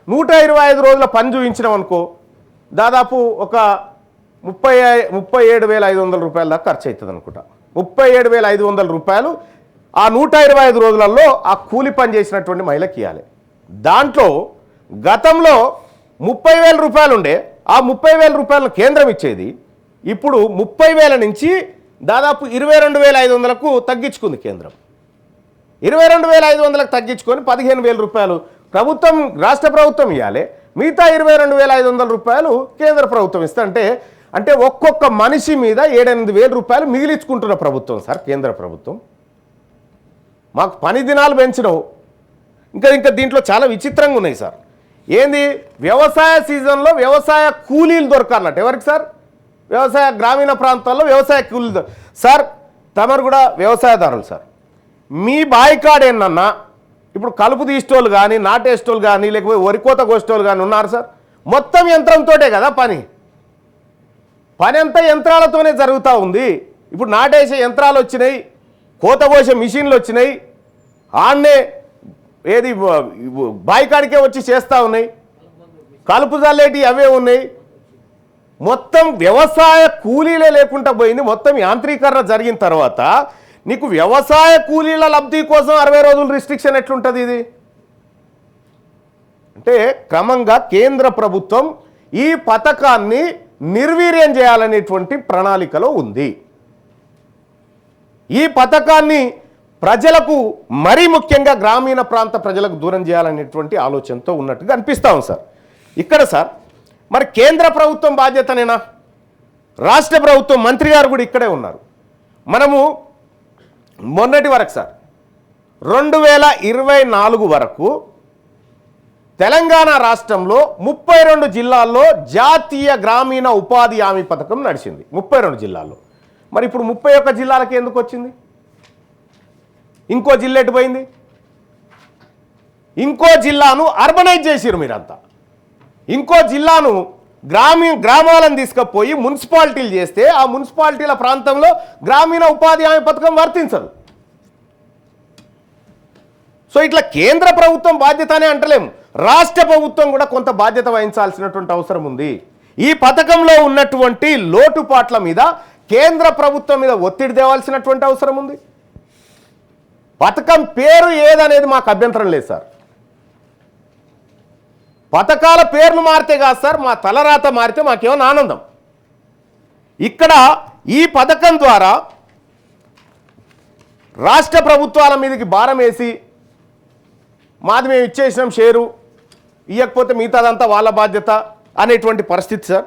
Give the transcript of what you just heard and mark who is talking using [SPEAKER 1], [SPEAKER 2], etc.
[SPEAKER 1] 125 రోజుల పని చూపించినాం అనుకో దాదాపు ఒక 37,500 రూపాయల దాకా ఖర్చు అవుతుంది అనుకుంటా. 37,500 రూపాయలు ఆ 125 రోజులలో ఆ కూలి పని చేసినటువంటి మహిళకి ఇవ్వాలి. దాంట్లో గతంలో 30,000 రూపాయలు ఉండే, ఆ 30,000 రూపాయలను కేంద్రం ఇచ్చేది. ఇప్పుడు 30,000 నుంచి దాదాపు 22,500కు తగ్గించుకుంది కేంద్రం. 22,500కు తగ్గించుకొని 15,000 రూపాయలు ప్రభుత్వం రాష్ట్ర ప్రభుత్వం ఇవ్వాలి, మిగతా 22,500 రూపాయలు కేంద్ర ప్రభుత్వం ఇస్తే అంటే ఒక్కొక్క మనిషి మీద 7-8,000 రూపాయలు మిగిలించుకుంటున్న ప్రభుత్వం సార్ కేంద్ర ప్రభుత్వం. మాకు పని దినాలు పెంచినావు. ఇంకా దీంట్లో చాలా విచిత్రంగా ఉన్నాయి సార్. ఏంది వ్యవసాయ సీజన్లో వ్యవసాయ కూలీలు దొరకాలన్నట్టు. ఎవరికి సార్? వ్యవసాయ గ్రామీణ ప్రాంతాల్లో వ్యవసాయ కూలీలు సార్. తమరు కూడా వ్యవసాయదారులు సార్. మీ బాయికాడ్ ఏంటన్నా ఇప్పుడు కలుపు తీసేటోళ్ళు కానీ నాటేసేటోళ్ళు కానీ లేకపోతే వరికోత కోసేటోళ్ళు కానీ ఉన్నారు సార్. మొత్తం యంత్రంతోటే కదా పని అంతా యంత్రాలతోనే జరుగుతూ ఉంది. ఇప్పుడు నాటేసే యంత్రాలు వచ్చినాయి, కోత కోసే మిషన్లు వచ్చినాయి, ఆన్నే ఏది బాయికాడికే వచ్చి చేస్తూ ఉన్నాయి, కలుపు జల్లేటి అవే ఉన్నాయి. మొత్తం వ్యవసాయ కూలీలే లేకుండా పోయింది. మొత్తం యాంత్రీకరణ జరిగిన తర్వాత నీకు వ్యవసాయ కూలీల లబ్ధి కోసం 60 రోజులు రిస్ట్రిక్షన్ ఎట్లుంటుంది? ఇది అంటే క్రమంగా కేంద్ర ప్రభుత్వం ఈ పథకాన్ని నిర్వీర్యం చేయాలనేటువంటి ప్రణాళికలో ఉంది. ఈ పథకాన్ని ప్రజలకు మరీ ముఖ్యంగా గ్రామీణ ప్రాంత ప్రజలకు దూరం చేయాలనేటువంటి ఆలోచనతో ఉన్నట్టుగా అనిపిస్తా ఉంది సార్. ఇక్కడ సార్ మరి కేంద్ర ప్రభుత్వం బాధ్యతనేనా? రాష్ట్ర ప్రభుత్వం మంత్రి గారు కూడా ఇక్కడే ఉన్నారు. మనము మొన్నటి వరకు సార్ 2024 వరకు తెలంగాణ రాష్ట్రంలో 32 జిల్లాల్లో జాతీయ గ్రామీణ ఉపాధి హామీ పథకం నడిచింది. 32 జిల్లాల్లో. మరి ఇప్పుడు 31 జిల్లాలకి ఎందుకు వచ్చింది? ఇంకో జిల్లా ఎటు పోయింది? ఇంకో జిల్లాను అర్బనైజ్ చేసిరు మీరంతా. ఇంకో జిల్లాను గ్రామాలను తీసుకుపోయి మున్సిపాలిటీలు చేస్తే ఆ మున్సిపాలిటీల ప్రాంతంలో గ్రామీణ ఉపాధి హామీ పథకం వర్తించదు. సో ఇట్లా కేంద్ర ప్రభుత్వం బాధ్యత అనే అంటలేము, రాష్ట్ర ప్రభుత్వం కూడా కొంత బాధ్యత వహించాల్సినటువంటి అవసరం ఉంది. ఈ పథకంలో ఉన్నటువంటి లోటుపాట్ల మీద కేంద్ర ప్రభుత్వం మీద ఒత్తిడి తేవాల్సినటువంటి అవసరం ఉంది. పథకం పేరు ఏదనేది మాకు అభ్యంతరం లేదు సార్. పథకాల పేర్లు మారితే కాదు సార్, మా తలరాత మారితే మాకేమో ఆనందం. ఇక్కడ ఈ పథకం ద్వారా రాష్ట్ర ప్రభుత్వాల మీదకి భారం వేసి మాది మేము ఇచ్చేసినాం షేరు, ఇవ్వకపోతే మిగతాదంతా వాళ్ళ బాధ్యత అనేటువంటి పరిస్థితి సార్.